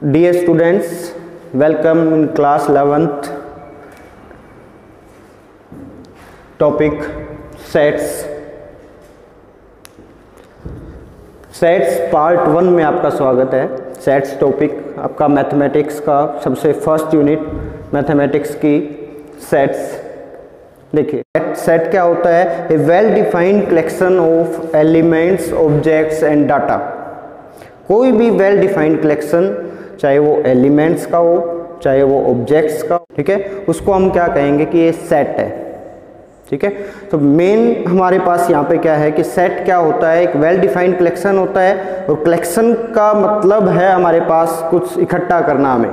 Dear students, welcome in class 11th. Topic sets part 1 में आपका स्वागत है। सेट्स टॉपिक आपका मैथमेटिक्स का सबसे फर्स्ट यूनिट मैथमेटिक्स की सेट्स। देखिए सेट क्या होता है? A well defined collection of elements, objects and data. कोई भी वेल डिफाइंड कलेक्शन, चाहे वो एलिमेंट्स का हो चाहे वो ऑब्जेक्ट्स का, ठीक है, उसको हम क्या कहेंगे कि ये सेट है। ठीक है, तो मेन हमारे पास यहाँ पे क्या है कि सेट क्या होता है? एक वेल डिफाइंड कलेक्शन होता है, और कलेक्शन का मतलब है हमारे पास कुछ इकट्ठा करना हमें,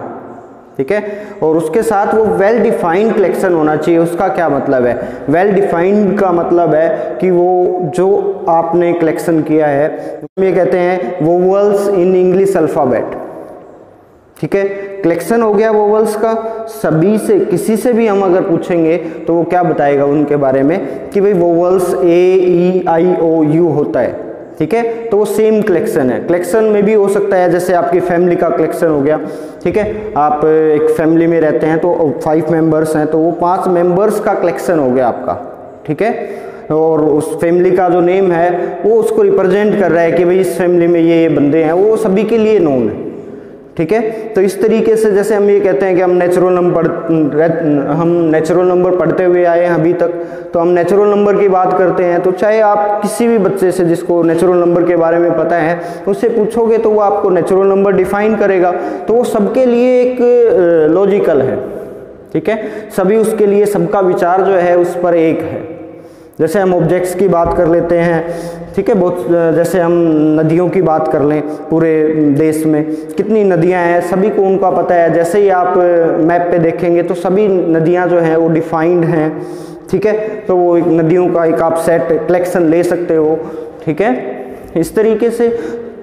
ठीक है, और उसके साथ वो वेल डिफाइंड कलेक्शन होना चाहिए। उसका क्या मतलब है? वेल डिफाइंड का मतलब है कि वो जो आपने कलेक्शन किया है, हम ये कहते हैं वोवल्स इन इंग्लिश अल्फ़ाबेट। ठीक है, कलेक्शन हो गया वोवल्स का। सभी से, किसी से भी हम अगर पूछेंगे तो वो क्या बताएगा उनके बारे में कि भाई वोवल्स A-E-I-O-U होता है। ठीक है, तो वो सेम कलेक्शन है। कलेक्शन में भी हो सकता है, जैसे आपकी फैमिली का कलेक्शन हो गया। ठीक है, आप एक फैमिली में रहते हैं तो 5 मेंबर्स हैं, तो वो 5 मेंबर्स का कलेक्शन हो गया आपका। ठीक है, और उस फैमिली का जो नेम है वो उसको रिप्रेजेंट कर रहा है कि भाई इस फैमिली में ये बंदे हैं, वो सभी के लिए नोन है। ठीक है, तो इस तरीके से जैसे हम ये कहते हैं कि हम नेचुरल नंबर पढ़ते हुए आए हैं अभी तक, तो हम नेचुरल नंबर की बात करते हैं, तो चाहे आप किसी भी बच्चे से जिसको नेचुरल नंबर के बारे में पता है उससे पूछोगे तो वो आपको नेचुरल नंबर डिफाइन करेगा। तो वो सबके लिए एक लॉजिकल है। ठीक है, सभी उसके लिए, सबका विचार जो है उस पर एक है। जैसे हम ऑब्जेक्ट्स की बात कर लेते हैं, ठीक है, बहुत, जैसे हम नदियों की बात कर लें, पूरे देश में कितनी नदियां हैं सभी को उनका पता है। जैसे ही आप मैप पे देखेंगे तो सभी नदियां जो हैं वो डिफाइंड हैं। ठीक है, तो वो एक नदियों का एक आप सेट कलेक्शन ले सकते हो। ठीक है, इस तरीके से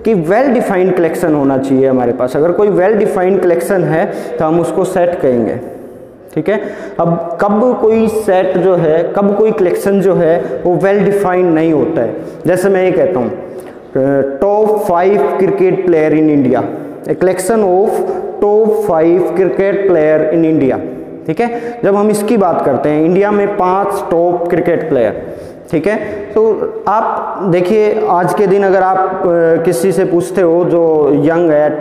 कि वेल डिफाइंड कलेक्शन होना चाहिए हमारे पास। अगर कोई वेल डिफाइंड कलेक्शन है तो हम उसको सेट कहेंगे। ठीक है, अब कब कोई सेट जो है, कब कोई कलेक्शन जो है वो वेल डिफाइंड नहीं होता है? जैसे मैं ये कहता हूँ top 5 cricket player in India, a collection of top 5 cricket player in India. ठीक है, जब हम इसकी बात करते हैं, इंडिया में 5 टॉप क्रिकेट प्लेयर, ठीक है, तो आप देखिए आज के दिन अगर आप किसी से पूछते हो जो यंग है,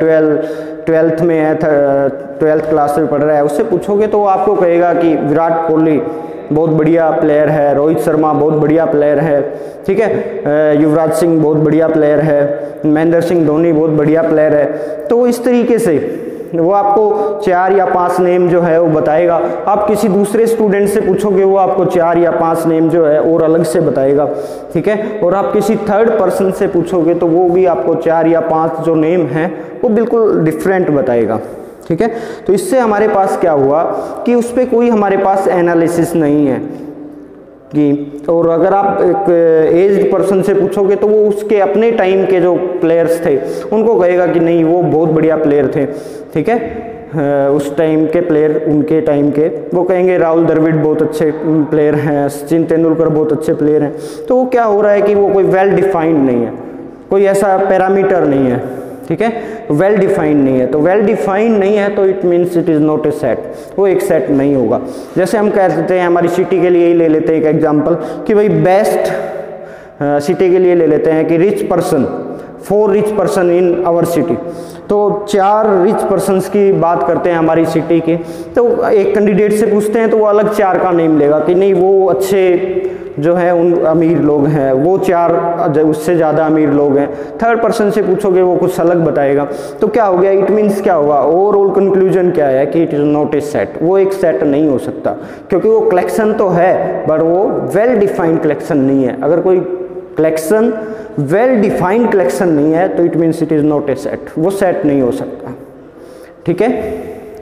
12th में है, 12th क्लास में पढ़ रहा है, उससे पूछोगे तो वो आपको कहेगा कि विराट कोहली बहुत बढ़िया प्लेयर है, रोहित शर्मा बहुत बढ़िया प्लेयर है, ठीक है, युवराज सिंह बहुत बढ़िया प्लेयर है, महेंद्र सिंह धोनी बहुत बढ़िया प्लेयर है। तो इस तरीके से वो आपको 4 या 5 नेम जो है वो बताएगा। आप किसी दूसरे स्टूडेंट से पूछोगे वो आपको 4 या 5 नेम जो है और अलग से बताएगा। ठीक है, और आप किसी थर्ड पर्सन से पूछोगे तो वो भी आपको 4 या 5 जो नेम हैं वो बिल्कुल डिफरेंट बताएगा। ठीक है, तो इससे हमारे पास क्या हुआ कि उस पर कोई हमारे पास एनालिसिस नहीं है कि, और अगर आप एक एज्ड पर्सन से पूछोगे तो वो उसके अपने टाइम के जो प्लेयर्स थे उनको कहेगा कि नहीं वो बहुत बढ़िया प्लेयर थे। ठीक है, उस टाइम के प्लेयर, उनके टाइम के, वो कहेंगे राहुल द्रविड़ बहुत अच्छे प्लेयर हैं, सचिन तेंदुलकर बहुत अच्छे प्लेयर हैं। तो वो क्या हो रहा है कि वो कोई वेल डिफाइंड नहीं है, कोई ऐसा पैरामीटर नहीं है। ठीक है, वेल डिफाइंड नहीं है, तो वेल डिफाइंड नहीं है तो it means it is not a set, वो एक सेट नहीं होगा। जैसे हम कह देते हैं, हमारी सिटी के लिए ही ले लेते हैं एक एग्जांपल कि भाई बेस्ट सिटी के लिए ले लेते हैं कि rich person, 4 rich person in our city. तो 4 रिच पर्सन्स की बात करते हैं हमारी सिटी की, तो एक कैंडिडेट से पूछते हैं तो वो अलग 4 का नेम लेगा कि नहीं वो अच्छे जो है उन अमीर लोग हैं, वो 4 उससे ज़्यादा अमीर लोग हैं। थर्ड पर्सन से पूछोगे वो कुछ अलग बताएगा। तो क्या हो गया? इट मीन्स क्या होगा? ओवरऑल कंक्लूजन क्या है कि it is not a set, वो एक सेट नहीं हो सकता, क्योंकि वो कलेक्शन तो है बट वो वेल डिफाइंड कलेक्शन नहीं है। अगर कोई कलेक्शन वेल डिफाइंड कलेक्शन नहीं है तो it means it is not a set, वो सेट नहीं हो सकता। ठीक है,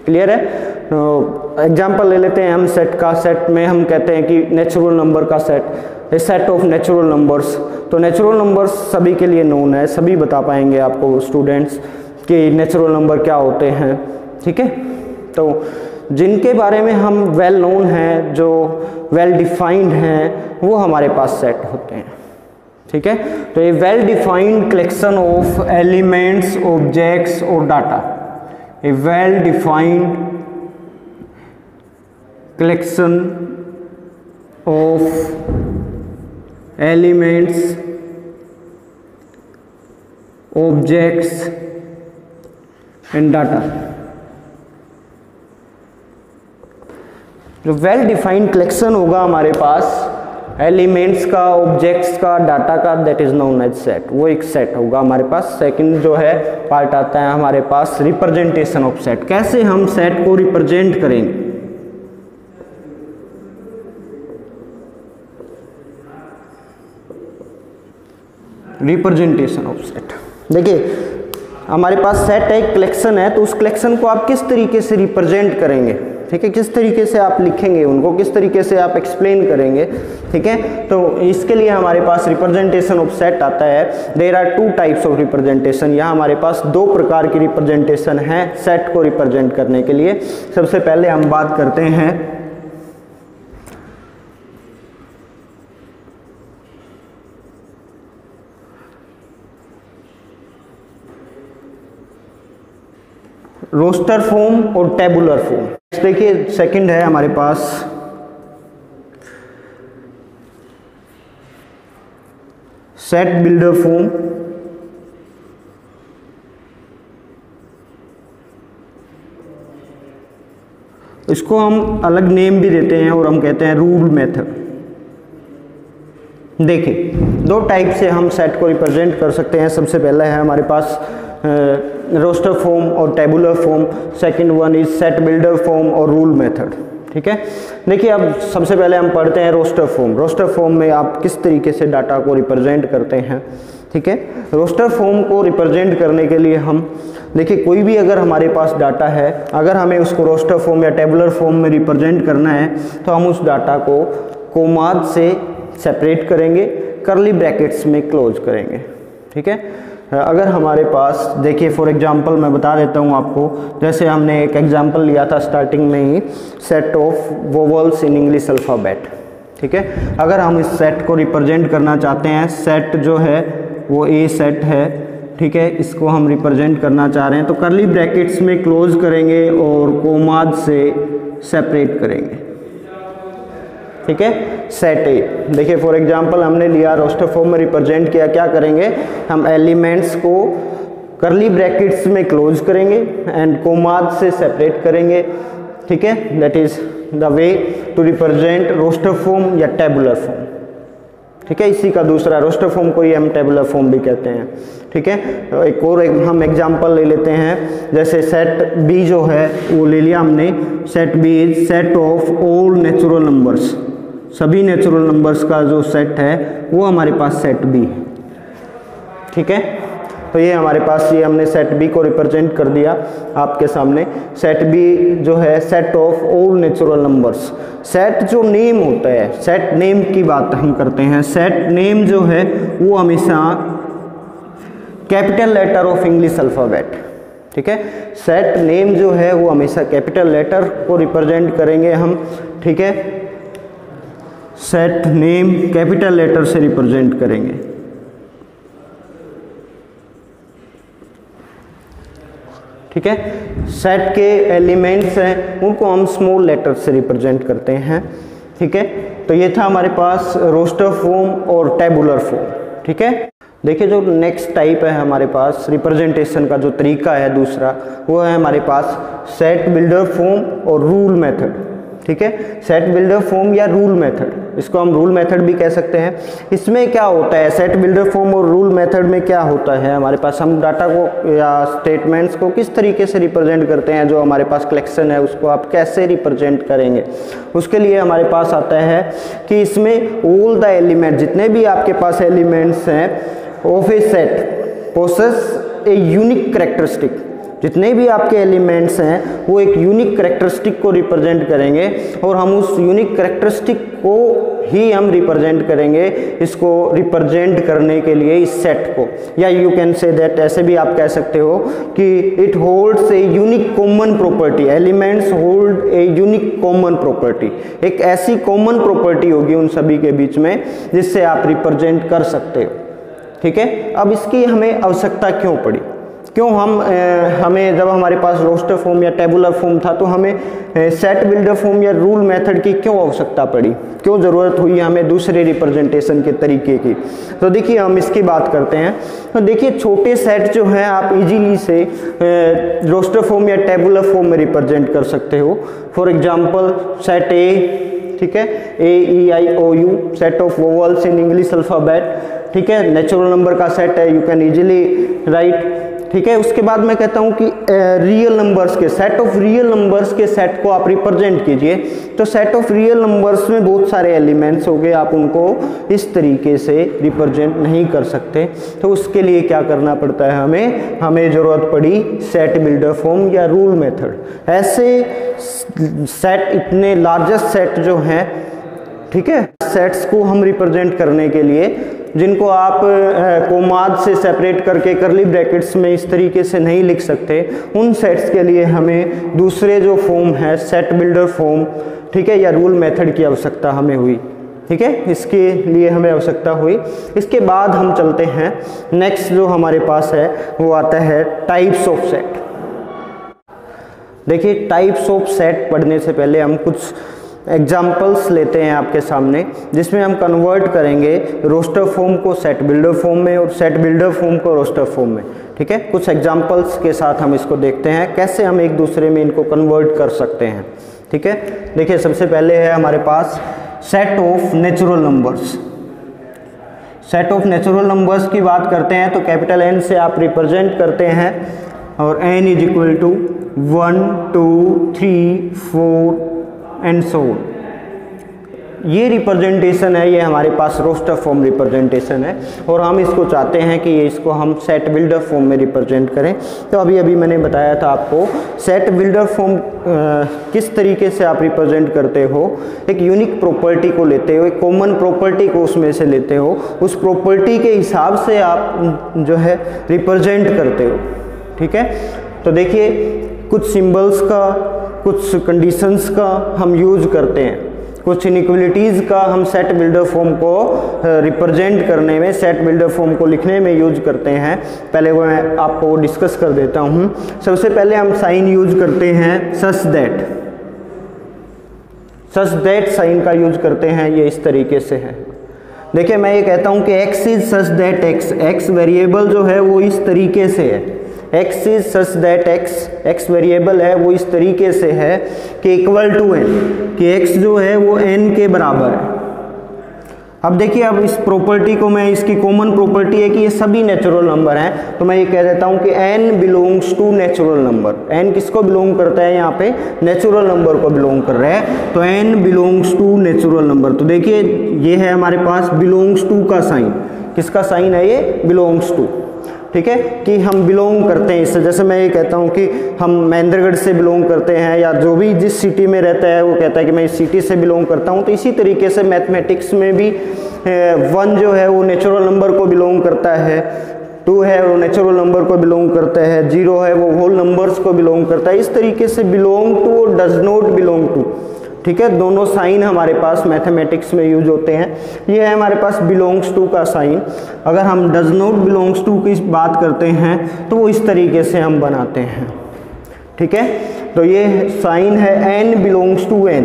क्लियर है? एग्जाम्पल ले लेते हैं हम सेट का। सेट में हम कहते हैं कि नेचुरल नंबर का set, A set of natural numbers. तो नेचुरल नंबर्स सभी के लिए नोन है, सभी बता पाएंगे आपको स्टूडेंट्स कि नेचुरल नंबर क्या होते हैं। ठीक है, तो जिनके बारे में हम वेल नोन हैं, जो वेल डिफाइंड हैं, वो हमारे पास सेट होते हैं। ठीक है, तो ये well defined collection of elements, objects और data, a well defined collection of elements, objects and data। जो वेल डिफाइंड कलेक्शन होगा हमारे पास एलिमेंट्स का, ऑब्जेक्ट्स का, डाटा का, that is known as set. वो एक सेट होगा हमारे पास। सेकंड जो है पार्ट आता है हमारे पास रिप्रेजेंटेशन ऑफ सेट। कैसे हम सेट को रिप्रेजेंट करेंगे। रिप्रेजेंटेशन ऑफ सेट, देखिए हमारे पास सेट एक कलेक्शन है, तो उस कलेक्शन को आप किस तरीके से रिप्रेजेंट करेंगे, ठीक है, किस तरीके से आप लिखेंगे उनको, किस तरीके से आप एक्सप्लेन करेंगे, ठीक है। तो इसके लिए हमारे पास रिप्रेजेंटेशन ऑफ सेट आता है। There are two types of representation. यहाँ हमारे पास दो प्रकार की रिप्रेजेंटेशन है सेट को रिप्रेजेंट करने के लिए। सबसे पहले हम बात करते हैं रोस्टर फॉर्म और टेबुलर फॉर्म। देखिए सेकंड है हमारे पास सेट बिल्डर फॉर्म। इसको हम अलग नेम भी देते हैं और हम कहते हैं रूल मेथड। देखिए दो टाइप से हम सेट को रिप्रेजेंट कर सकते हैं। सबसे पहला है हमारे पास रोस्टर फॉर्म और tabular form. Second one is set builder form और रूल मेथड, ठीक है। देखिए अब सबसे पहले हम पढ़ते हैं रोस्टर फॉर्म। रोस्टर फॉर्म में आप किस तरीके से डाटा को रिप्रेजेंट करते हैं, ठीक है। रोस्टर फॉर्म को रिप्रेजेंट करने के लिए हम देखिए कोई भी अगर हमारे पास डाटा है, अगर हमें उसको रोस्टर फॉर्म या टेबुलर फॉर्म में रिप्रेजेंट करना है तो हम उस डाटा को कोमाद से सेपरेट करेंगे, करली ब्रैकेट्स में क्लोज करेंगे, ठीक है। अगर हमारे पास देखिए फॉर एग्जांपल मैं बता देता हूँ आपको, जैसे हमने एक एग्जांपल लिया था स्टार्टिंग में ही, set of vowels in English alphabet, ठीक है। अगर हम इस सेट को रिप्रेजेंट करना चाहते हैं, सेट जो है वो ए सेट है, ठीक है, इसको हम रिप्रेजेंट करना चाह रहे हैं तो करली ब्रैकेट्स में क्लोज करेंगे और कोमाद से सेपरेट करेंगे, ठीक है। सेट ए देखिए फॉर एग्जांपल हमने लिया रोस्टर फॉर्म में रिप्रेजेंट किया, क्या करेंगे हम एलिमेंट्स को करली ब्रैकेट्स में क्लोज करेंगे एंड कोमाद से सेपरेट करेंगे, ठीक है। That is the way to represent roster form या टेबुलर फॉर्म, ठीक है। इसी का दूसरा रोस्टर फॉर्म को ही हम टेबुलर फॉर्म भी कहते हैं, ठीक है। एक और हम एग्जांपल ले लेते हैं, जैसे सेट बी जो है वो ले लिया हमने। Set B is set of all natural numbers. सभी नेचुरल नंबर्स का जो सेट है वो हमारे पास सेट बी है, ठीक है। तो ये हमारे पास ये हमने सेट बी को रिप्रेजेंट कर दिया आपके सामने। सेट बी जो है set of all natural numbers. Set जो नेम होता है, सेट नेम की बात हम करते हैं। सेट नेम जो है वो हमेशा capital letter of English alphabet, ठीक है। सेट नेम जो है वो हमेशा कैपिटल लेटर को रिप्रेजेंट करेंगे हम, ठीक है। सेट नेम कैपिटल लेटर से रिप्रेजेंट करेंगे, ठीक है। सेट के एलिमेंट्स हैं उनको हम स्मॉल लेटर से रिप्रेजेंट करते हैं, ठीक है। तो ये था हमारे पास रोस्टर फॉर्म और टेबुलर फॉर्म, ठीक है। देखिए जो नेक्स्ट टाइप है हमारे पास रिप्रेजेंटेशन का जो तरीका है दूसरा, वो है हमारे पास सेट बिल्डर फॉर्म और रूल मेथड, ठीक है। सेट बिल्डर फॉर्म या रूल मेथड, इसको हम रूल मेथड भी कह सकते हैं। इसमें क्या होता है, सेट बिल्डर फॉर्म और रूल मेथड में क्या होता है हमारे पास, हम डाटा को या स्टेटमेंट्स को किस तरीके से रिप्रेजेंट करते हैं, जो हमारे पास कलेक्शन है उसको आप कैसे रिप्रेजेंट करेंगे। उसके लिए हमारे पास आता है कि इसमें ऑल द एलिमेंट, जितने भी आपके पास एलिमेंट्स हैं of a set possess a unique characteristic. जितने भी आपके एलिमेंट्स हैं वो एक यूनिक कैरेक्टरिस्टिक को रिप्रेजेंट करेंगे और हम उस यूनिक कैरेक्टरिस्टिक को ही हम रिप्रेजेंट करेंगे, इसको रिप्रेजेंट करने के लिए इस सेट को। या यू कैन से दैट, ऐसे भी आप कह सकते हो कि it holds a unique common property. Elements hold a unique common property, एक ऐसी कॉमन प्रॉपर्टी होगी उन सभी के बीच में जिससे आप रिप्रेजेंट कर सकते हो, ठीक है। अब इसकी हमें आवश्यकता क्यों पड़ी, क्यों हमें जब हमारे पास रोस्टर फॉर्म या टेबुलर फॉर्म था तो हमें सेट बिल्डर फॉर्म या रूल मेथड की क्यों आवश्यकता पड़ी, क्यों ज़रूरत हुई हमें दूसरे रिप्रेजेंटेशन के तरीके की। तो देखिए हम इसकी बात करते हैं। तो देखिए छोटे सेट जो हैं आप इजीली से रोस्टर फॉर्म या टेबुलर फॉर्म में रिप्रेजेंट कर सकते हो। फॉर एग्जांपल सेट ए, ठीक है, AEIOU, set of vowels in English alphabet, ठीक है, नेचुरल नंबर का सेट है, यू कैन इजीली राइट, ठीक है। उसके बाद मैं कहता हूं कि रियल नंबर्स के सेट ऑफ रियल नंबर्स के सेट को आप रिप्रेजेंट कीजिए। तो सेट ऑफ रियल नंबर्स में बहुत सारे एलिमेंट्स हो गए, आप उनको इस तरीके से रिप्रेजेंट नहीं कर सकते। तो उसके लिए क्या करना पड़ता है, हमें ज़रूरत पड़ी सेट बिल्डर फॉर्म या रूल मेथड। ऐसे सेट, इतने लार्जेस्ट सेट जो हैं, ठीक है, सेट्स को हम रिप्रेजेंट करने के लिए, जिनको आप कोमाद से सेपरेट करके करली ब्रैकेट्स में इस तरीके से नहीं लिख सकते, उन सेट्स के लिए हमें दूसरे जो फॉर्म है सेट बिल्डर फॉर्म, ठीक है, या रूल मेथड की आवश्यकता हमें हुई, ठीक है, इसके लिए हमें आवश्यकता हुई। इसके बाद हम चलते हैं नेक्स्ट जो हमारे पास है वो आता है टाइप्स ऑफ सेट। देखिए टाइप्स ऑफ सेट पढ़ने से पहले हम कुछ एग्जाम्पल्स लेते हैं आपके सामने, जिसमें हम कन्वर्ट करेंगे रोस्टर फॉर्म को सेट बिल्डर फॉर्म में और सेट बिल्डर फॉर्म को रोस्टर फॉर्म में, ठीक है। कुछ एग्जाम्पल्स के साथ हम इसको देखते हैं कैसे हम एक दूसरे में इनको कन्वर्ट कर सकते हैं, ठीक है। देखिए सबसे पहले है हमारे पास set of natural numbers. Set of natural numbers की बात करते हैं तो कैपिटल N से आप रिप्रेजेंट करते हैं और n is equal to 1 2 3 4 and so on. ये रिप्रेजेंटेशन है, ये हमारे पास रोस्टर फॉर्म रिप्रेजेंटेशन है और हम इसको चाहते हैं कि इसको हम सेट बिल्डर फॉर्म में रिप्रेजेंट करें। तो अभी मैंने बताया था आपको सेट बिल्डर फॉर्म किस तरीके से आप रिप्रेजेंट करते हो। एक यूनिक प्रॉपर्टी को लेते हो, एक कॉमन प्रॉपर्टी को उसमें से लेते हो, उस प्रॉपर्टी के हिसाब से आप जो है रिप्रेजेंट करते हो, ठीक है। तो देखिए कुछ सिंबल्स का, कुछ कंडीशंस का हम यूज करते हैं, कुछ इनइक्वलिटीज़ का हम सेट बिल्डर फॉर्म को रिप्रेजेंट करने में, सेट बिल्डर फॉर्म को लिखने में यूज करते हैं। पहले वो मैं आपको डिस्कस कर देता हूँ। सबसे पहले हम साइन यूज करते हैं सच दैट साइन का यूज करते हैं, ये इस तरीके से है। देखिए मैं ये कहता हूँ कि x is such that x variable जो है वो इस तरीके से है, x is such that x variable है वो इस तरीके से है कि इक्वल टू n, कि x जो है वो n के बराबर है। अब देखिए अब इस प्रॉपर्टी को मैं, इसकी कॉमन प्रॉपर्टी है कि ये सभी नेचुरल नंबर हैं, तो मैं ये कह देता हूँ कि n belongs to natural number. n किसको बिलोंग करता है, यहाँ पे नेचुरल नंबर को बिलोंग कर रहा है, तो n belongs to natural number. तो देखिए ये है हमारे पास बिलोंग्स टू का साइन, किसका साइन है ये, बिलोंग्स टू, ठीक है, कि हम बिलोंग करते हैं इससे। जैसे मैं ये कहता हूँ कि हम महेंद्रगढ़ से बिलोंग करते हैं, या जो भी जिस सिटी में रहता है वो कहता है कि मैं इस सिटी से बिलोंग करता हूँ। तो इसी तरीके से मैथमेटिक्स में भी 1 जो है वो नेचुरल नंबर को बिलोंग करता है, 2 है वो नेचुरल नंबर को बिलोंग करता है, 0 है वो होल नंबर्स को बिलोंग करता है। इस तरीके से बिलोंग टू और डज नॉट बिलोंग टू, ठीक है, दोनों साइन हमारे पास मैथमेटिक्स में यूज होते हैं। ये है हमारे पास बिलोंग्स टू का साइन। अगर हम डज नॉट बिलोंग्स टू की बात करते हैं तो वो इस तरीके से हम बनाते हैं, ठीक है। तो ये साइन है n बिलोंग्स टू n,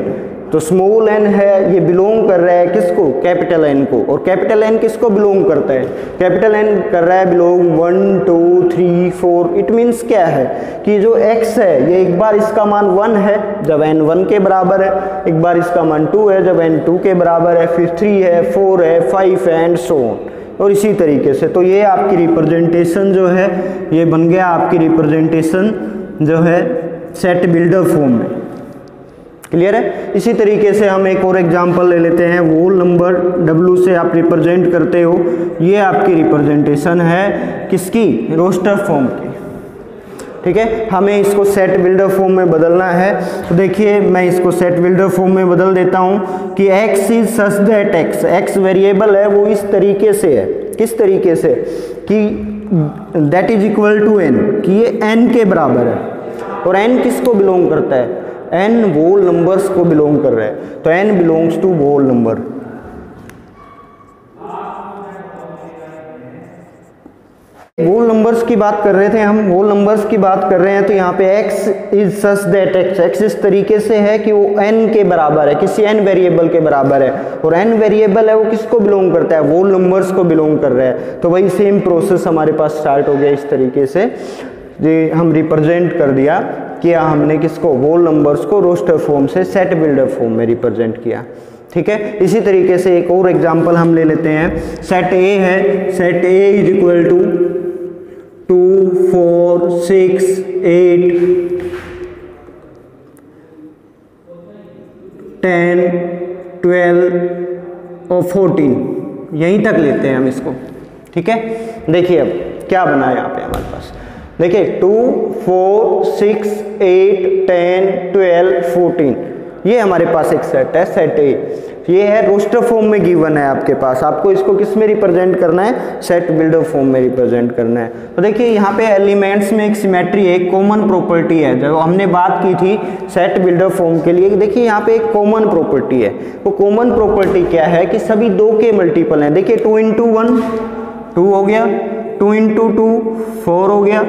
तो स्मॉल n है ये बिलोंग कर रहा है किसको, कैपिटल N को। और कैपिटल N किसको बिलोंग करता है, कैपिटल N कर रहा है बिलोंग 1 2 3 4। इट मीन्स क्या है कि जो x है ये एक बार इसका मान 1 है जब n 1 के बराबर है, एक बार इसका मान 2 है जब n 2 के बराबर है, फिर 3 है, 4 है, 5 है एंड सो ऑन, और इसी तरीके से। तो ये आपकी रिप्रेजेंटेशन जो है ये बन गया आपकी रिप्रेजेंटेशन जो है सेट बिल्डर फॉर्म में। क्लियर है। इसी तरीके से हम एक और एग्जांपल ले लेते हैं, वोल नंबर W से आप रिप्रेजेंट करते हो, ये आपकी रिप्रेजेंटेशन है किसकी, रोस्टर फॉर्म की, ठीक है। हमें इसको सेट बिल्डर फॉर्म में बदलना है। तो देखिए मैं इसको सेट बिल्डर फॉर्म में बदल देता हूँ कि x is such that x variable है वो इस तरीके से है, किस तरीके से, कि that is equal to n, कि ये n के बराबर है। और n किसको बिलोंग करता है, n वोल नंबर्स को बिलोंग कर रहा है, तो n belongs to whole number. Whole numbers की बात कर रहे थे हम, होल नंबर्स की बात कर रहे हैं तो यहाँ पे x is such that x इस तरीके से है कि वो n के बराबर है, किसी n वेरिएबल के बराबर है, और n वेरिएबल है वो किसको बिलोंग करता है, होल नंबर्स को बिलोंग कर रहा है। तो वही सेम प्रोसेस हमारे पास स्टार्ट हो गया इस तरीके से, ये हम रिप्रेजेंट कर दिया किया हमने किसको, होल नंबर्स को रोस्टर फॉर्म से सेट बिल्डर फॉर्म में रिप्रेजेंट किया। ठीक है, इसी तरीके से एक और एग्जांपल हम ले लेते हैं। सेट ए है, set A is equal to 2 4 6 8 10 12 और 14, यहीं तक लेते हैं हम इसको। ठीक है, देखिए अब क्या बना है यहाँ पे हमारे पास, देखिए 2 4 6 8 10 12 14, ये हमारे पास एक सेट है, सेट ए। ये है रोस्टर फॉर्म में गिवन है आपके पास, आपको इसको किस में रिप्रेजेंट करना है, सेट बिल्डर फॉर्म में रिप्रेजेंट करना है। तो देखिए यहाँ पे एलिमेंट्स में एक सिमेट्री है, एक कॉमन प्रॉपर्टी है, जो हमने बात की थी सेट बिल्डर फॉर्म के लिए। देखिए यहाँ पे एक कॉमन प्रॉपर्टी है, वो कॉमन प्रॉपर्टी क्या है कि सभी 2 के मल्टीपल हैं। देखिए 2 × 1 2 हो गया, 2 × 2 4 हो गया,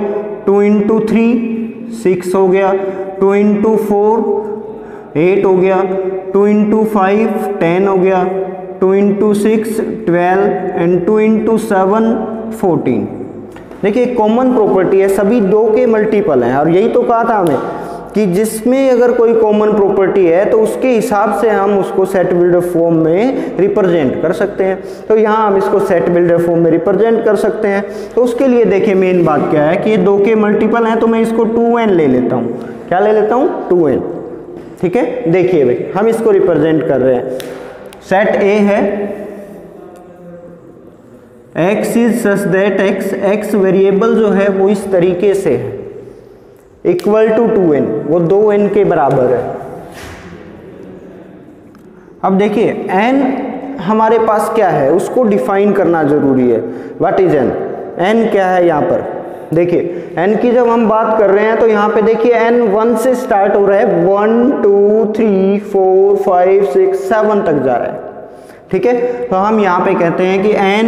2 × 3 6 हो गया, 2 × 4 8 हो गया, 2 × 5 10 हो गया, 2 × 6 12 एंड 2 × 7 14। देखिए कॉमन प्रॉपर्टी है, सभी 2 के मल्टीपल हैं, और यही तो कहा था हमें कि जिसमें अगर कोई कॉमन प्रॉपर्टी है तो उसके हिसाब से हम उसको सेट बिल्डर फॉर्म में रिप्रेजेंट कर सकते हैं। तो यहाँ हम इसको सेट बिल्डर फॉर्म में रिप्रेजेंट कर सकते हैं। तो उसके लिए देखिए मेन बात क्या है कि ये 2 के मल्टीपल हैं, तो मैं इसको 2n ले लेता हूँ। क्या ले लेता हूँ, 2n। ठीक है, देखिए भाई हम इसको रिप्रेजेंट कर रहे हैं, सेट ए है, x is such that x variable जो है वो इस तरीके से है, इक्वल टू 2n, वो 2n के बराबर है। अब देखिए n हमारे पास क्या है, उसको डिफाइन करना जरूरी है। व्हाट इज n, n क्या है यहाँ पर, देखिए n की जब हम बात कर रहे हैं तो यहाँ पे देखिए n 1 से स्टार्ट हो रहा है, 1 2 3 4 5 6 7 तक जा रहा है। ठीक है, तो हम यहाँ पे कहते हैं कि n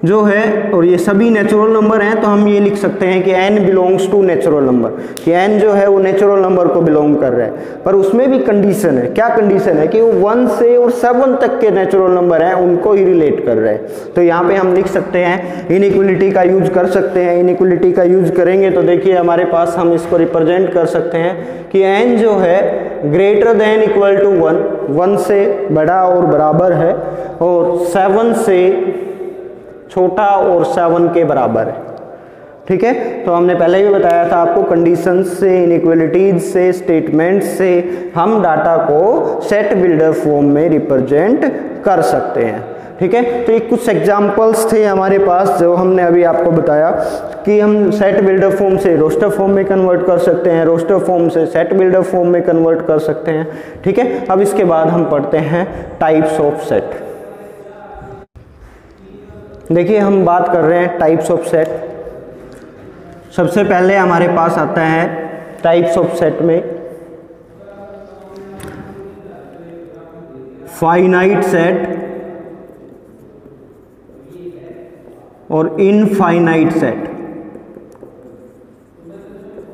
जो है, और ये सभी नेचुरल नंबर हैं, तो हम ये लिख सकते हैं कि n belongs to natural number, कि n जो है वो नेचुरल नंबर को बिलोंग कर रहा है। पर उसमें भी कंडीशन है, क्या कंडीशन है कि वो 1 से और 7 तक के नेचुरल नंबर हैं उनको ही रिलेट कर रहे हैं। तो यहाँ पे हम लिख सकते हैं, इनइक्वलिटी का यूज कर सकते हैं। इनइक्वलिटी का यूज करेंगे तो देखिए हमारे पास हम इसको रिप्रेजेंट कर सकते हैं कि n जो है ग्रेटर देन इक्वल टू 1, 1 से बड़ा और बराबर है, और 7 से छोटा और 7 के बराबर है। ठीक है, तो हमने पहले भी बताया था आपको, कंडीशन से, इनइक्वलिटीज से, स्टेटमेंट से हम डाटा को सेट बिल्डर फॉर्म में रिप्रेजेंट कर सकते हैं। ठीक है, तो ये कुछ एग्जांपल्स थे हमारे पास जो हमने अभी आपको बताया कि हम सेट बिल्डर फॉर्म से रोस्टर फॉर्म में कन्वर्ट कर सकते हैं, रोस्टर फॉर्म से सेट बिल्डर फॉर्म में कन्वर्ट कर सकते हैं। ठीक है, अब इसके बाद हम पढ़ते हैं टाइप्स ऑफ सेट। देखिए हम बात कर रहे हैं टाइप्स ऑफ सेट। सबसे पहले हमारे पास आता है टाइप्स ऑफ सेट में फाइनाइट सेट और इनफाइनाइट सेट।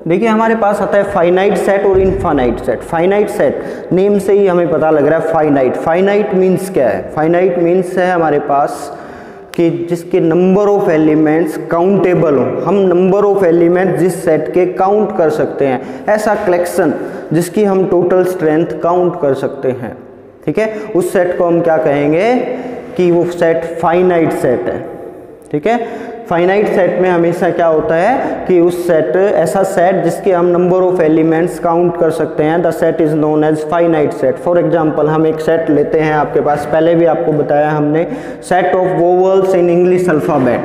देखिए हमारे पास आता है फाइनाइट सेट और infinite set. Finite set name से ही हमें पता लग रहा है फाइनाइट। फाइनाइट मीन्स क्या है, फाइनाइट मीन्स है हमारे पास कि जिसके नंबर ऑफ एलिमेंट्स काउंटेबल हो। हम नंबर ऑफ एलिमेंट्स जिस सेट के काउंट कर सकते हैं, ऐसा कलेक्शन जिसकी हम टोटल स्ट्रेंथ काउंट कर सकते हैं। ठीक है, उस सेट को हम क्या कहेंगे कि वो सेट फाइनाइट सेट है। ठीक है, फाइनाइट सेट में हमेशा क्या होता है कि उस सेट, ऐसा सेट जिसके हम नंबर ऑफ एलिमेंट्स काउंट कर सकते हैं, the set is known as finite set. For example हम एक सेट लेते हैं आपके पास, पहले भी आपको बताया हमने, set of vowels in English alphabet.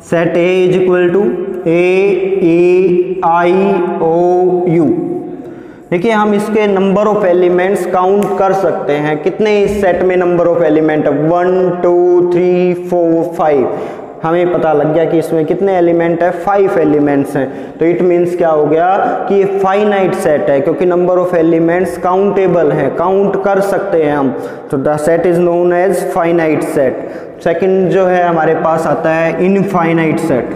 Set A is equal to AEIOU। देखिए हम इसके नंबर ऑफ एलिमेंट्स काउंट कर सकते हैं। कितने इस सेट में नंबर ऑफ एलिमेंट है, 1 2 3 4 5, हमें पता लग गया कि इसमें कितने एलिमेंट है, 5 एलिमेंट्स हैं। तो इट मीन्स क्या हो गया कि ये फाइनाइट सेट है, क्योंकि नंबर ऑफ एलिमेंट्स काउंटेबल है, काउंट कर सकते हैं हम। तो the set is known as finite set. Second जो है हमारे पास आता है इनफाइनाइट सेट।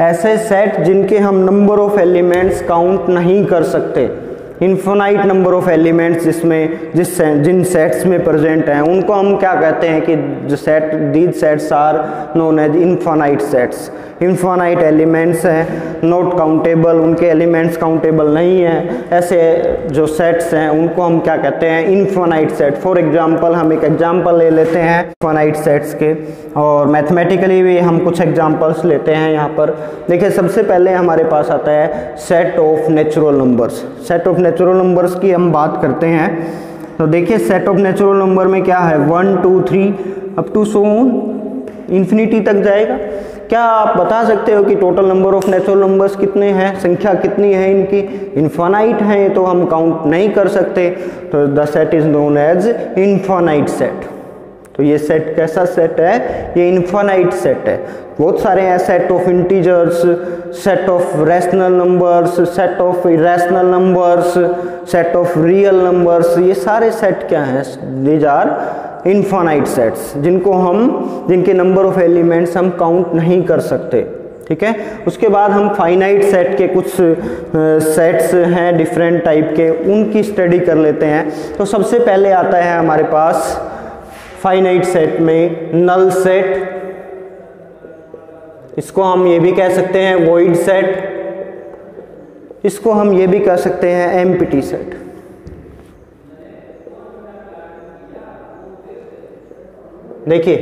ऐसे सेट जिनके हम नंबर ऑफ एलिमेंट्स काउंट नहीं कर सकते। इनफाइनाइट नंबर ऑफ एलिमेंट्स जिन सेट्स में प्रेजेंट हैं उनको हम क्या कहते हैं कि जो set these sets are known as infinite sets. Infinite elements हैं, नॉट काउंटेबल, उनके एलिमेंट्स काउंटेबल नहीं हैं, ऐसे जो सेट्स हैं उनको हम क्या कहते हैं, इनफाइनाइट सेट। फॉर एग्जांपल हम एक एग्जांपल ले लेते हैं इनफाइनाइट सेट्स के, और मैथमेटिकली भी हम कुछ एग्जांपल्स लेते हैं यहाँ पर। देखिए सबसे पहले हमारे पास आता है set of natural numbers. Set of natural numbers की हम बात करते हैं तो देखिए सेट ऑफ नेचुरल नंबर में क्या है, 1 2 3 up to so on infinity तक जाएगा। क्या आप बता सकते हो कि total number of natural numbers कितने हैं, संख्या कितनी है इनकी? इनफाइनाइट है, तो हम काउंट नहीं कर सकते। तो the set is known as infinite set. तो ये सेट कैसा सेट है, ये इनफाइनाइट सेट है। बहुत सारे हैं, set of integers, set of rational numbers, set of irrational numbers, set of real numbers, ये सारे सेट क्या हैं, दीज आर इनफाइनाइट सेट्स जिनके नंबर ऑफ एलिमेंट्स हम काउंट नहीं कर सकते। ठीक है, उसके बाद हम फाइनाइट सेट के कुछ सेट्स हैं डिफरेंट टाइप के, उनकी स्टडी कर लेते हैं। तो सबसे पहले आता है हमारे पास फाइनाइट सेट में नल सेट, इसको हम ये भी कह सकते हैं वॉइड सेट, इसको हम ये भी कह सकते हैं एम्प्टी सेट। देखिए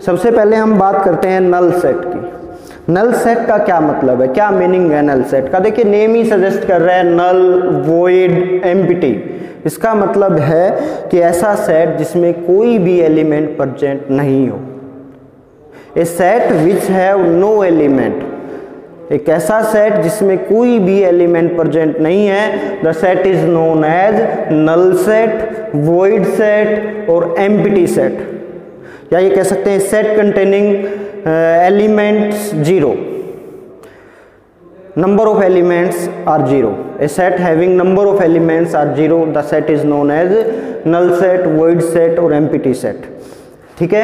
सबसे पहले हम बात करते हैं नल सेट की। नल सेट का क्या मतलब है, क्या मीनिंग है नल सेट का? देखिए नेम ही सजेस्ट कर रहा है, नल, वॉइड, एम्प्टी। इसका मतलब है कि ऐसा सेट जिसमें कोई भी एलिमेंट प्रेजेंट नहीं हो। A set which have no element, एक ऐसा सेट जिसमें कोई भी एलिमेंट प्रेजेंट नहीं है, the set is known as null set, void set और एम्प्टी सेट। या ये कह सकते हैं set containing elements zero, number of elements are zero. A set having number of elements are zero, the set is known as null set, void set और empty set। ठीक है,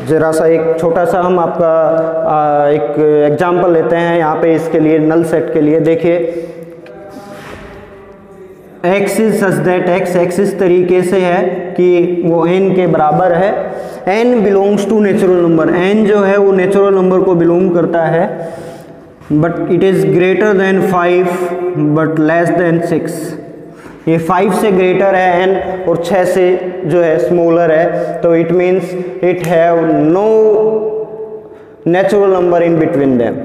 जरा सा एक छोटा सा हम आपका एक एग्जांपल लेते हैं यहाँ पे इसके लिए, नल सेट के लिए। देखिए x is such that x इस तरीके से है कि वो n के बराबर है। n belongs to natural number, n जो है वो नेचुरल नंबर को बिलोंग करता है, but it is greater than 5 but less than 6। ये 5 से ग्रेटर है n और 6 से जो है स्मॉलर है, तो it means it have no natural number in between them.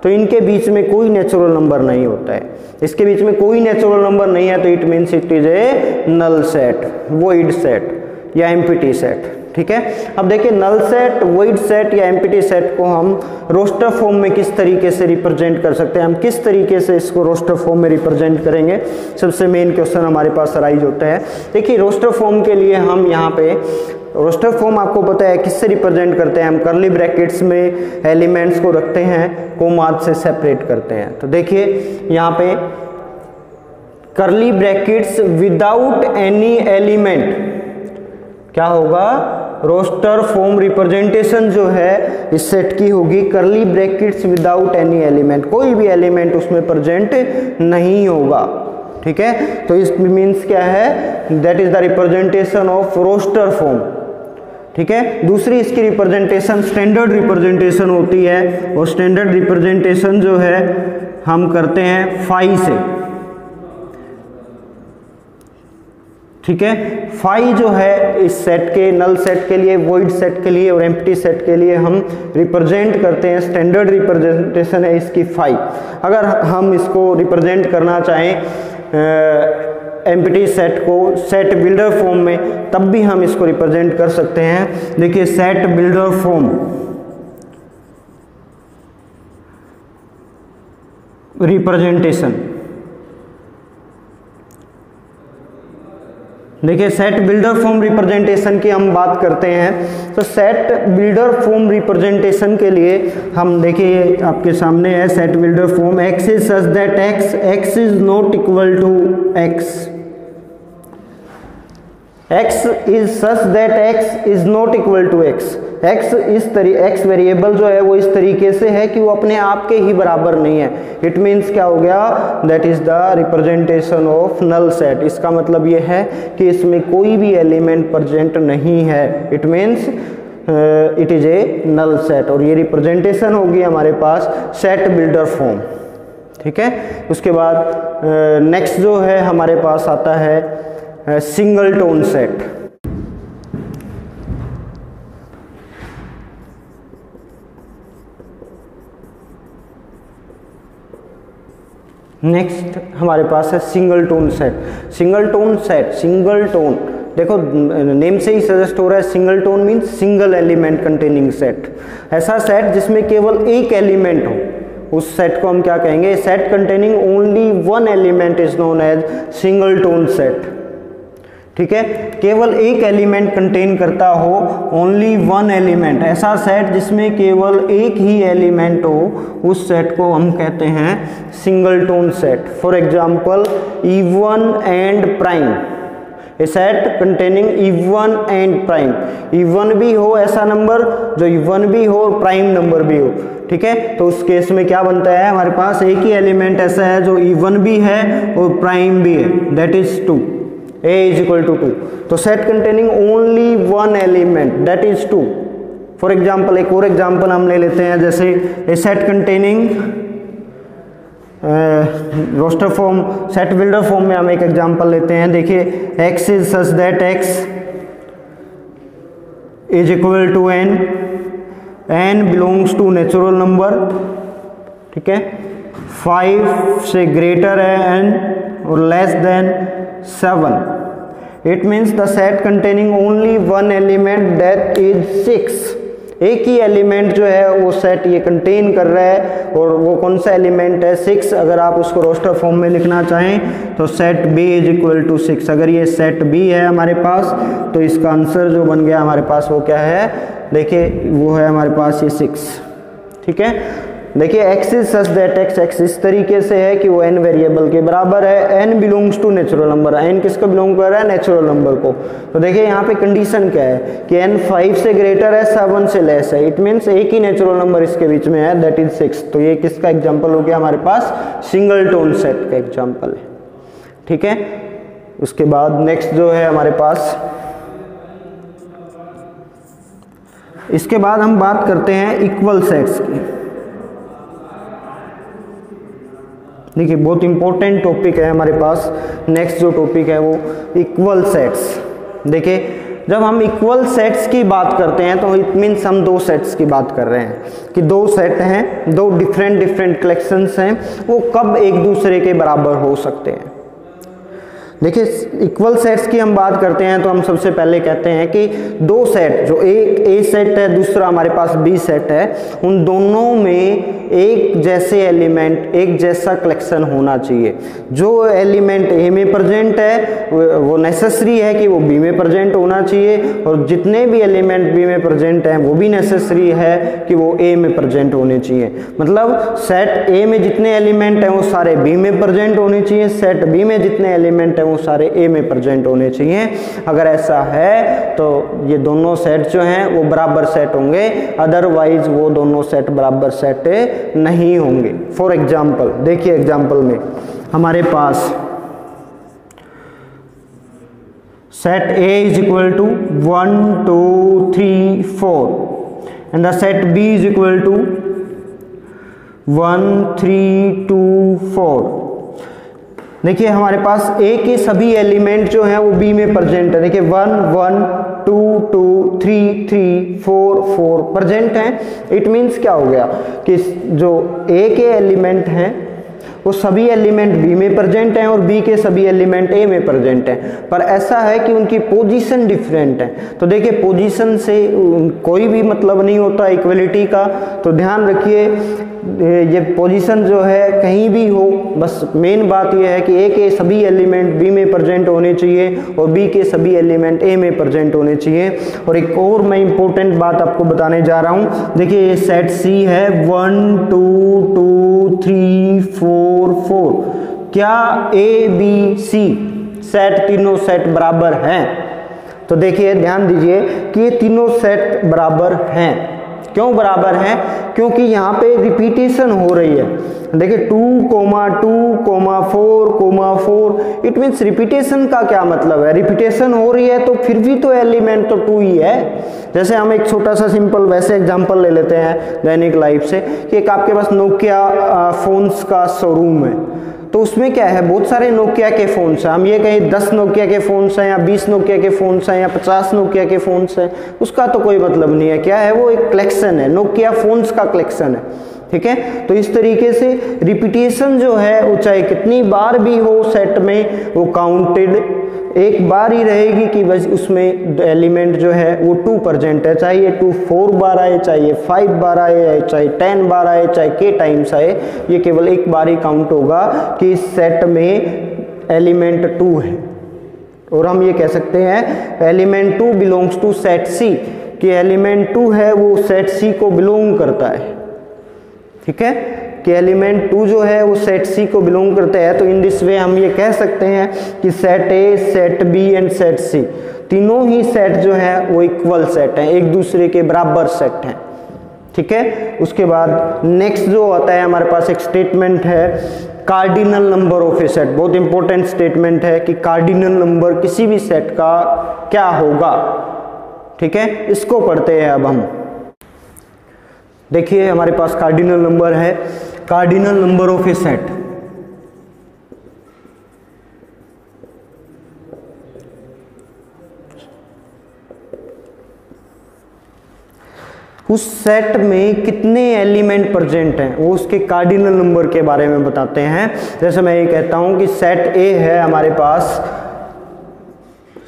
तो इनके बीच में कोई नेचुरल नंबर नहीं होता है, इसके बीच में कोई नेचुरल नंबर नहीं है, तो it means it is a null set, void set या एम्प्टी सेट। ठीक है, अब देखिए नल सेट, वॉइड सेट या एम्प्टी सेट को हम रोस्टर फॉर्म में किस तरीके से रिप्रेजेंट कर सकते हैं, हम किस तरीके से इसको रोस्टर फॉर्म में रिप्रेजेंट करेंगे, सबसे मेन क्वेश्चन हमारे पास अराइज होता है। देखिए रोस्टर फॉर्म के लिए हम यहाँ पे रोस्टर फॉर्म आपको पता है किससे रिप्रेजेंट करते हैं, हम करली ब्रैकेट्स में एलिमेंट्स को रखते हैं, कोमात से सेपरेट करते हैं। तो देखिए यहाँ पे करली ब्रैकेट्स विदाउट एनी एलिमेंट क्या होगा, रोस्टर फॉर्म रिप्रेजेंटेशन जो है इस सेट की होगी करली ब्रैकेट्स विदाउट एनी एलिमेंट, कोई भी एलिमेंट उसमें प्रेजेंट नहीं होगा। ठीक है, तो इस मीन्स क्या है, that is the representation of roster form. ठीक है, दूसरी इसकी रिप्रेजेंटेशन स्टैंडर्ड रिप्रेजेंटेशन होती है, और स्टैंडर्ड रिप्रेजेंटेशन जो है हम करते हैं फाई से। ठीक है, फाई जो है इस सेट के, नल सेट के लिए, वॉइड सेट के लिए और एम्प्टी सेट के लिए हम रिप्रेजेंट करते हैं, स्टैंडर्ड रिप्रेजेंटेशन है इसकी फाई। अगर हम इसको रिप्रेजेंट करना चाहें एम्प्टी सेट को सेट बिल्डर फॉर्म में, तब भी हम इसको रिप्रेजेंट कर सकते हैं। देखिए सेट बिल्डर फॉर्म रिप्रेजेंटेशन, देखिए सेट बिल्डर फॉर्म रिप्रेजेंटेशन की हम बात करते हैं, तो सेट बिल्डर फॉर्म रिप्रेजेंटेशन के लिए हम देखिए आपके सामने है set builder form x is such that x is not equal to x, x is such that x is not equal to x, x variable जो है वो इस तरीके से है कि वो अपने आप के ही बराबर नहीं है। इट मीन्स क्या हो गया, that is the representation of null set. इसका मतलब ये है कि इसमें कोई भी एलिमेंट प्रेजेंट नहीं है, it means it is a null set, और ये रिप्रेजेंटेशन होगी हमारे पास सेट बिल्डर फॉर्म। ठीक है, उसके बाद नेक्स्ट जो है हमारे पास आता है सिंगल टोन सेट। नेक्स्ट हमारे पास है single tone set. Single tone set, single tone, देखो नेम से ही सजेस्ट हो रहा है single tone means single element containing set. ऐसा सेट जिसमें केवल एक एलिमेंट हो, उस सेट को हम क्या कहेंगे, set containing only one element is known as singleton set. ठीक है, केवल एक एलिमेंट कंटेन करता हो, ओनली वन एलिमेंट, ऐसा सेट जिसमें केवल एक ही एलिमेंट हो, उस सेट को हम कहते हैं single tone set. For example even and prime, A set containing even and prime, even भी हो ऐसा नंबर जो इवन भी हो और प्राइम नंबर भी हो। ठीक है, तो उस केस में क्या बनता है, हमारे पास एक ही एलिमेंट ऐसा है जो इवन भी है और प्राइम भी है, that is 2, a is equal to 2। तो set containing only one element that is 2। For example एक और एग्जाम्पल हम ले लेते हैं, जैसे a set containing roster form, set builder form में हम एक एग्जाम्पल लेते हैं। देखिए x is such that x is equal to n, n belongs to natural number. ठीक है, 5 से ग्रेटर है n और less then 7। It means the set containing only one element that is 6। एक ही एलिमेंट जो है वो सेट ये कंटेन कर रहा है, और वो कौन सा एलिमेंट है, 6। अगर आप उसको रोस्टर फॉर्म में लिखना चाहें तो set b is equal to 6। अगर ये सेट b है हमारे पास तो इसका आंसर जो बन गया हमारे पास वो क्या है, देखिए वो है हमारे पास ये 6। ठीक है, देखिए x is such that x इस तरीके से है कि वो n वेरिएबल के बराबर है, n belongs to natural number, n किसको बिलोंग कर रहा है, नेचुरल नंबर को। तो देखिए यहाँ पे कंडीशन क्या है कि n 5 से ग्रेटर है, 7 से लेस है, इट मीन्स एक ही नेचुरल नंबर इसके बीच में है, दैट इज 6। तो ये किसका एग्जाम्पल हो गया, हमारे पास सिंगल टोन सेट का एग्जाम्पल है। ठीक है, उसके बाद नेक्स्ट जो है हमारे पास, इसके बाद हम बात करते हैं इक्वल सेट्स की। देखिए बहुत इंपॉर्टेंट टॉपिक है हमारे पास, नेक्स्ट जो टॉपिक है वो इक्वल सेट्स। देखिए जब हम इक्वल सेट्स की बात करते हैं तो इट मीन्स हम दो सेट्स की बात कर रहे हैं कि दो सेट हैं, दो डिफरेंट कलेक्शंस हैं, वो कब एक दूसरे के बराबर हो सकते हैं। देखिए इक्वल सेट्स की हम बात करते हैं तो हम सबसे पहले कहते हैं कि दो सेट, जो एक ए सेट है दूसरा हमारे पास बी सेट है, उन दोनों में एक जैसे एलिमेंट, एक जैसा कलेक्शन होना चाहिए। जो एलिमेंट ए में प्रेजेंट है वो नेसेसरी है कि वो बी में प्रेजेंट होना चाहिए, और जितने भी एलिमेंट बी में प्रेजेंट हैं वो भी नेसेसरी है कि वो ए में प्रेजेंट होने चाहिए। मतलब सेट ए में जितने एलिमेंट हैं वो सारे बी में प्रेजेंट होने चाहिए, सेट बी में जितने एलिमेंट हैं वो सारे ए में प्रेजेंट होने चाहिए। अगर ऐसा है तो ये दोनों सेट जो हैं वो बराबर सेट होंगे, अदरवाइज वो दोनों सेट बराबर सेट नहीं होंगे। फॉर एग्जाम्पल देखिए एग्जाम्पल में हमारे पास set A is equal to 1 2 3 4 and the set B is equal to 1 3 2 4। देखिए हमारे पास A के सभी एलिमेंट जो हैं वो B में प्रेजेंट है। देखिए 1 1 2 2 3 3 4 4 प्रेजेंट हैं। इट मीन्स क्या हो गया कि जो A के एलिमेंट हैं वो सभी एलिमेंट B में प्रेजेंट हैं और B के सभी एलिमेंट A में प्रेजेंट हैं, पर ऐसा है कि उनकी पोजीशन डिफरेंट है। तो देखिए पोजीशन से कोई भी मतलब नहीं होता इक्वलिटी का, तो ध्यान रखिए ये पोजीशन जो है कहीं भी हो, बस मेन बात ये है कि ए के सभी एलिमेंट बी में प्रेजेंट होने चाहिए और बी के सभी एलिमेंट ए में प्रेजेंट होने चाहिए। और एक और मैं इंपॉर्टेंट बात आपको बताने जा रहा हूँ। देखिए ये सेट सी है 1 2 2 3 4 4, क्या ए बी सी सेट तीनों सेट बराबर हैं? तो देखिए ध्यान दीजिए कि ये तीनों सेट बराबर हैं। क्यों बराबर हैं? क्योंकि यहाँ पे रिपीटेशन हो रही है। देखिए 2, 2, 4, 4, इट मीन्स रिपीटेशन का क्या मतलब है? रिपीटेशन हो रही है तो फिर भी तो एलिमेंट तो 2 ही है। जैसे हम एक छोटा सा सिंपल वैसे एग्जांपल ले लेते हैं दैनिक लाइफ से कि एक आपके पास नोकिया फोन्स का शोरूम है, तो उसमें क्या है, बहुत सारे नोकिया के फ़ोन्स हैं। हम ये कहें 10 नोकिया के फ़ोन्स हैं या 20 नोकिया के फ़ोन्स हैं या 50 नोकिया के फ़ोन्स हैं, उसका तो कोई मतलब नहीं है। क्या है, वो एक कलेक्शन है, नोकिया फ़ोन्स का कलेक्शन है। ठीक है, तो इस तरीके से रिपीटेशन जो है वो चाहे कितनी बार भी हो सेट में, वो काउंटेड एक बार ही रहेगी कि बस उसमें एलिमेंट जो है वो 2 प्रेजेंट है। चाहे ये 2 4 बार आए, चाहे ये 5 बार आए, चाहे 10 बार आए, चाहे के टाइम्स आए, ये केवल एक बार ही काउंट होगा कि इस सेट में एलिमेंट 2 है। और हम ये कह सकते हैं एलिमेंट 2 बिलोंग्स टू सेट सी, कि एलिमेंट 2 है वो सेट सी को बिलोंग करता है। ठीक है, कि एलिमेंट 2 जो है वो सेट सी को बिलोंग करते हैं। तो इन दिस वे हम ये कह सकते हैं कि set A, set B and set C तीनों ही सेट जो है वो इक्वल सेट हैं, एक दूसरे के बराबर सेट हैं। ठीक है, उसके बाद नेक्स्ट जो आता है हमारे पास एक स्टेटमेंट है cardinal number of a set. बहुत इंपॉर्टेंट स्टेटमेंट है कि कार्डिनल नंबर किसी भी सेट का क्या होगा। ठीक है, इसको पढ़ते हैं अब हम। देखिए हमारे पास कार्डिनल नंबर है, cardinal number of a set. उस सेट में कितने एलिमेंट प्रेजेंट हैं वो उसके कार्डिनल नंबर के बारे में बताते हैं। जैसे मैं ये कहता हूं कि सेट ए है हमारे पास,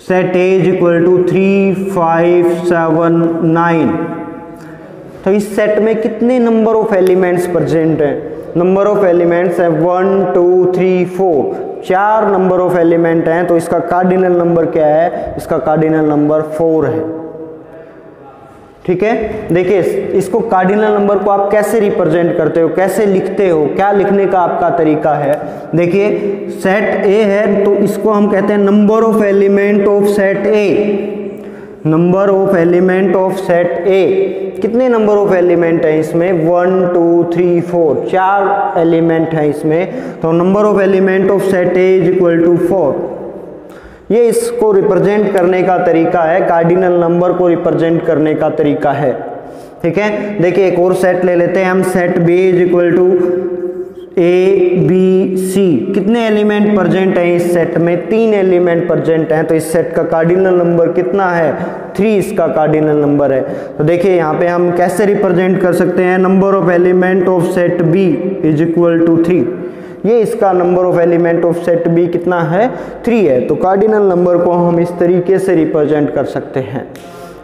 set A is equal to 3 5 7 9। तो इस सेट में कितने नंबर ऑफ एलिमेंट्स प्रेजेंट हैं? नंबर ऑफ एलिमेंट्स है 1 2 3 4, 4 नंबर ऑफ एलिमेंट हैं। तो इसका कार्डिनल नंबर क्या है? इसका कार्डिनल नंबर 4 है। ठीक है, देखिए इसको कार्डिनल नंबर को आप कैसे रिप्रेजेंट करते हो, कैसे लिखते हो, क्या लिखने का आपका तरीका है? देखिए सेट ए है तो इसको हम कहते हैं number of element of set A. Number of element of set ए, कितने नंबर ऑफ एलिमेंट हैं इसमें? 1 2 3 4, 4 एलिमेंट हैं इसमें। तो number of element of set A is equal to 4। ये इसको रिप्रेजेंट करने का तरीका है, कार्डिनल नंबर को रिप्रेजेंट करने का तरीका है। ठीक है, देखिए एक और सेट ले लेते हैं हम, set B is equal to A B C. कितने एलिमेंट प्रेजेंट हैं इस सेट में? 3 एलिमेंट प्रेजेंट हैं। तो इस सेट का कार्डिनल नंबर कितना है? 3 इसका कार्डिनल नंबर है। तो देखिए यहाँ पे हम कैसे रिप्रेजेंट कर सकते हैं, number of element of set B is equal to 3। ये इसका number of element of set B कितना है? 3 है। तो कार्डिनल नंबर को हम इस तरीके से रिप्रेजेंट कर सकते हैं।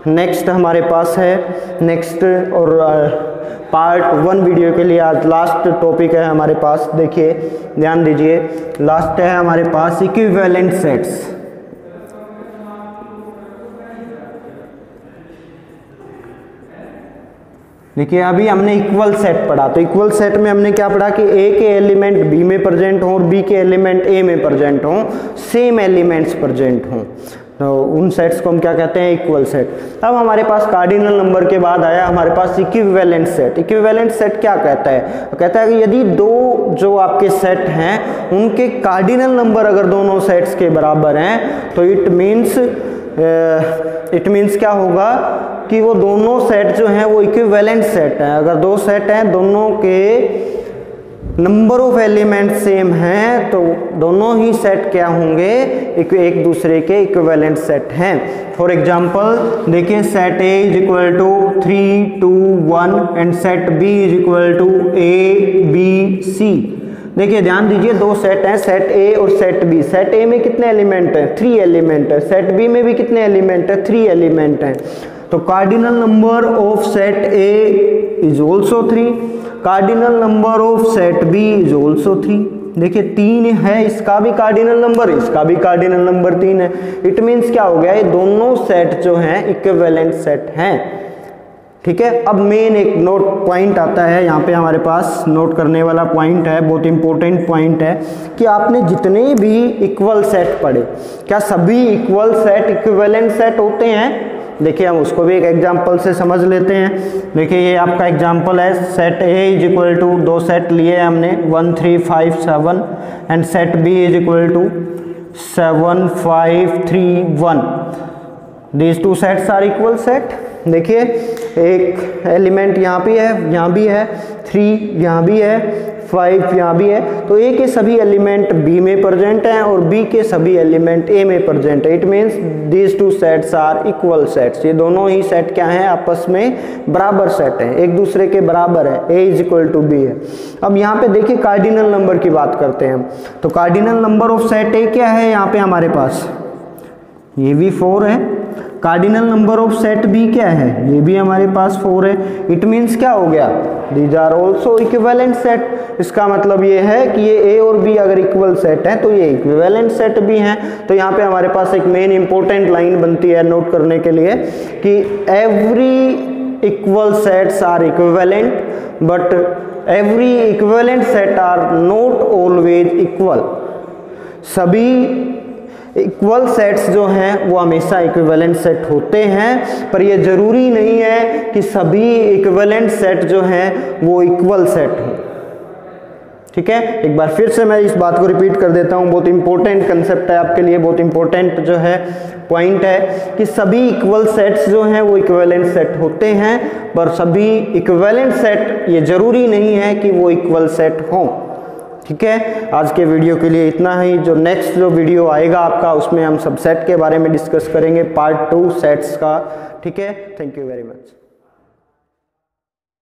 नेक्स्ट हमारे पास है, नेक्स्ट और पार्ट 1 वीडियो के लिए आज लास्ट टॉपिक है हमारे पास। देखिए ध्यान दीजिए, लास्ट है हमारे पास इक्विवेलेंट सेट्स। देखिए अभी हमने इक्वल सेट पढ़ा, तो इक्वल सेट में हमने क्या पढ़ा कि ए के एलिमेंट बी में प्रेजेंट हों और बी के एलिमेंट ए में प्रेजेंट हों, सेम एलिमेंट्स प्रेजेंट हों, तो उन सेट्स को हम क्या कहते हैं? Equal set. अब हमारे पास कार्डिनल नंबर के बाद आया हमारे पास इक्विवेलेंट सेट। इक्विवेलेंट सेट क्या कहता है? कहता है कि यदि दो जो आपके सेट हैं उनके कार्डिनल नंबर अगर दोनों सेट्स के बराबर हैं तो इट मीन्स क्या होगा कि वो दोनों सेट जो हैं वो इक्विवेलेंट सेट हैं। अगर दो सेट हैं, दोनों के नंबर ऑफ एलिमेंट सेम हैं, तो दोनों ही सेट क्या होंगे? एक दूसरे के इक्विवेलेंट सेट हैं। फॉर एग्जांपल देखिए set A is equal to 3 2 1 and set B is equal to A B C. देखिए ध्यान दीजिए, दो सेट हैं, सेट ए और सेट बी। सेट ए में कितने एलिमेंट हैं? 3 एलिमेंट है। सेट बी में भी कितने एलिमेंट है? 3 एलिमेंट हैं। तो cardinal number of set A is also 3 cardinal number of set B is also 3। देखिए 3 है, इसका भी कार्डिनल नंबर, इसका भी कार्डिनल नंबर 3 है। इट मीन्स क्या हो गया, ये दोनों सेट जो हैं इक्विवेलेंट सेट हैं। ठीक है, अब मेन एक नोट पॉइंट आता है, यहाँ पे हमारे पास नोट करने वाला पॉइंट है, बहुत इंपॉर्टेंट पॉइंट है कि आपने जितने भी इक्वल सेट पढ़े, क्या सभी इक्वल सेट इक्विवेलेंट सेट होते हैं? देखिए हम उसको भी एक एग्जांपल से समझ लेते हैं। देखिए ये आपका एग्जांपल है, set A is equal to, दो सेट लिए हमने 1 3 5 7 and set B is equal to 7 5 3 1। These two sets are equal set. देखिए एक एलिमेंट यहाँ भी है, यहाँ भी है, 3 यहाँ भी है, 5 यहाँ भी है, तो ए के सभी एलिमेंट बी में प्रेजेंट हैं और बी के सभी एलिमेंट ए में प्रेजेंट है। It means these two sets are equal sets. ये दोनों ही सेट क्या हैं, आपस में बराबर सेट हैं, एक दूसरे के बराबर है, ए इज इक्वल टू बी है। अब यहाँ पे देखिए कार्डिनल नंबर की बात करते हैं हम, तो कार्डिनल नंबर ऑफ सेट ए क्या है यहाँ पे हमारे पास, ये भी 4 है। Cardinal number of set B क्या है, ये भी हमारे पास 4 है। इट मीन्स क्या हो गया, these are also equivalent set. इसका मतलब ये है कि ये ए और बी अगर इक्वल सेट हैं तो ये इक्विवेलेंट सेट भी हैं। तो यहाँ पे हमारे पास एक मेन इंपॉर्टेंट लाइन बनती है नोट करने के लिए कि every equal sets are equivalent but every equivalent set are not always equal. सभी इक्वल सेट्स जो हैं वो हमेशा इक्विवेलेंट सेट होते हैं, पर ये जरूरी नहीं है कि सभी इक्विवेलेंट सेट जो हैं वो इक्वल सेट हों। ठीक है, एक बार फिर से मैं इस बात को रिपीट कर देता हूँ, बहुत इंपॉर्टेंट कंसेप्ट है आपके लिए, बहुत इंपॉर्टेंट जो है पॉइंट है कि सभी इक्वल सेट्स जो हैं वो इक्विवेलेंट सेट होते हैं, पर सभी इक्विवेलेंट सेट ये जरूरी नहीं है कि वो इक्वल सेट हों। ठीक है, आज के वीडियो के लिए इतना ही। जो नेक्स्ट जो वीडियो आएगा आपका, उसमें हम सबसेट के बारे में डिस्कस करेंगे, पार्ट 2 सेट्स का। ठीक है, थैंक यू वेरी मच।